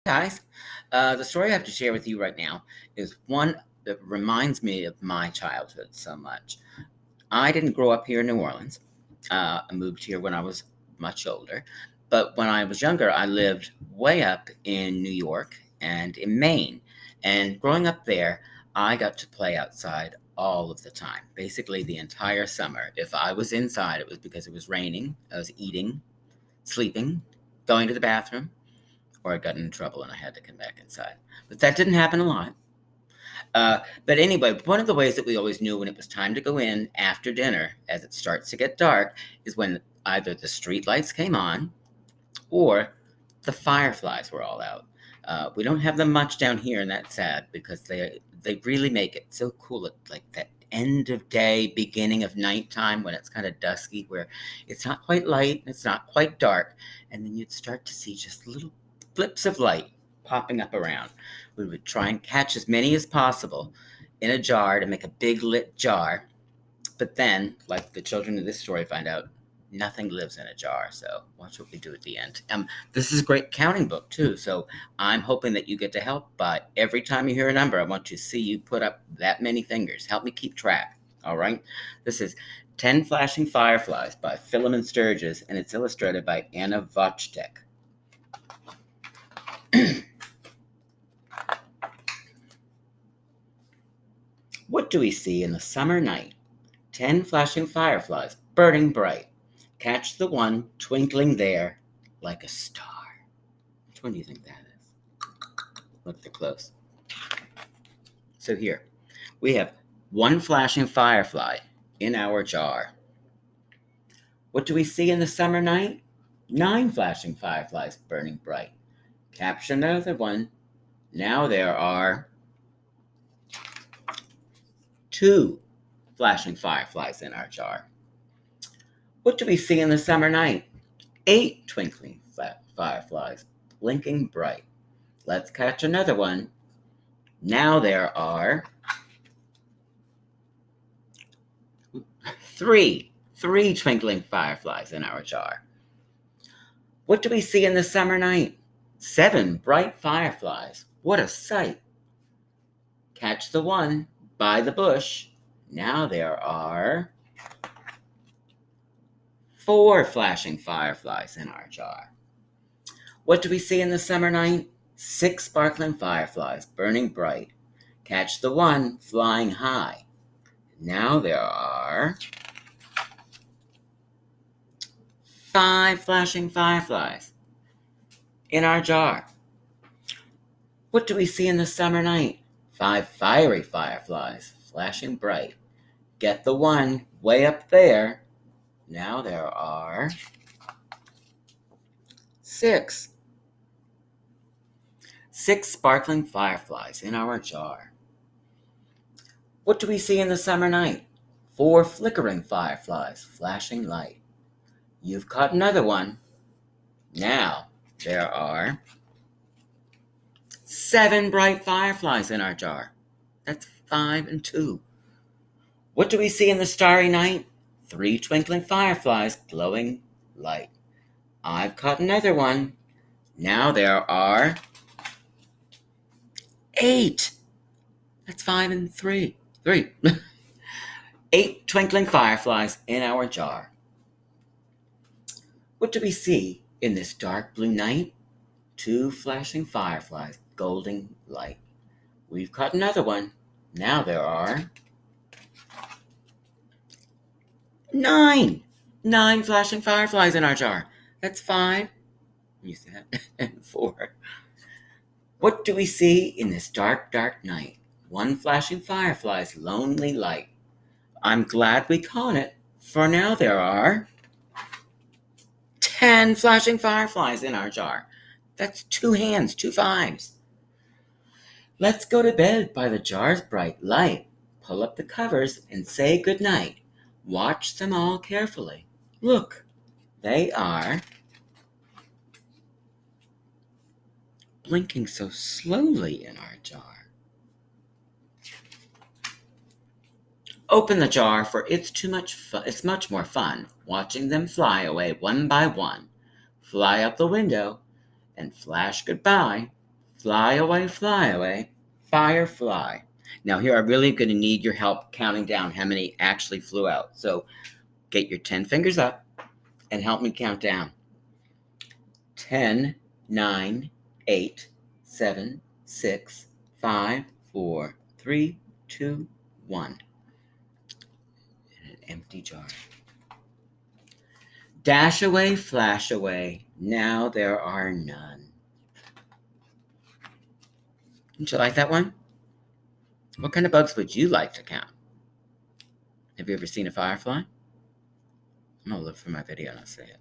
Guys. The story I have to share with you right now is one that reminds me of my childhood so much. I didn't grow up here in New Orleans. I moved here when I was much older. But when I was younger, I lived way up in New York and in Maine. And growing up there, I got to play outside all of the time, basically the entire summer. If I was inside, it was because it was raining, I was eating, sleeping, going to the bathroom, or I got in trouble and I had to come back inside. But that didn't happen a lot. But anyway, one of the ways that we always knew when it was time to go in after dinner, as it starts to get dark, is when either the street lights came on or the fireflies were all out. We don't have them much down here, and that's sad because they really make it so cool at like that end of day, beginning of nighttime when it's kind of dusky, where it's not quite light, it's not quite dark, and then you'd start to see just little flips of light popping up around. We would try and catch as many as possible in a jar to make a big lit jar. But then, like the children of this story find out, nothing lives in a jar. So watch what we do at the end. This is a great counting book too. So I'm hoping that you get to help. But every time you hear a number, I want to see you put up that many fingers. Help me keep track. All right. This is 10 Flashing Fireflies by Philemon Sturges, and it's illustrated by Vojtech. What do we see in the summer night? 10 flashing fireflies, burning bright. Catch the one twinkling there like a star. Which one do you think that is? Look, they're close. So here, we have one flashing firefly in our jar. What do we see in the summer night? 9 flashing fireflies burning bright. Capture another one. Now there are 2 flashing fireflies in our jar. What do we see in the summer night? 8 twinkling fireflies, blinking bright. Let's catch another one. Now there are 3 twinkling fireflies in our jar. What do we see in the summer night? 7 bright fireflies. What a sight. Catch the one by the bush. Now there are 4 flashing fireflies in our jar. What do we see in the summer night? 6 sparkling fireflies burning bright. Catch the one flying high. Now there are 5 flashing fireflies in our jar. What do we see in the summer night? 5 fiery fireflies flashing bright. Get the one way up there. Now there are 6 sparkling fireflies in our jar. What do we see in the summer night? 4 flickering fireflies flashing light. You've caught another one. Now there are 7 bright fireflies in our jar. That's 5 and 2. What do we see in the starry night? 3 twinkling fireflies glowing light. I've caught another one. Now there are 8. That's 5 and 3. 8 twinkling fireflies in our jar. What do we see in this dark blue night? 2 flashing fireflies, golden light. We've caught another one. Now there are 9 flashing fireflies in our jar. That's 5. You see that? And 4. What do we see in this dark, dark night? 1 flashing firefly's lonely light. I'm glad we caught it, for now there are 10 flashing fireflies in our jar. That's 2 hands, 2 5s. Let's go to bed by the jar's bright light. Pull up the covers and say goodnight. Watch them all carefully. Look, they are blinking so slowly in our jar. Open the jar, for it's much more fun watching them fly away one by one. Fly out the window and flash goodbye Fly away, firefly. Now here, I'm really going to need your help counting down how many actually flew out. So get your 10 fingers up and help me count down. 10, 9, 8, 7, 6, 5, 4, 3, 2, 1. And an empty jar. Dash away, flash away. Now there are none. Didn't you like that one? What kind of bugs would you like to count? Have you ever seen a firefly? I'm going to look for my video and I'll say it.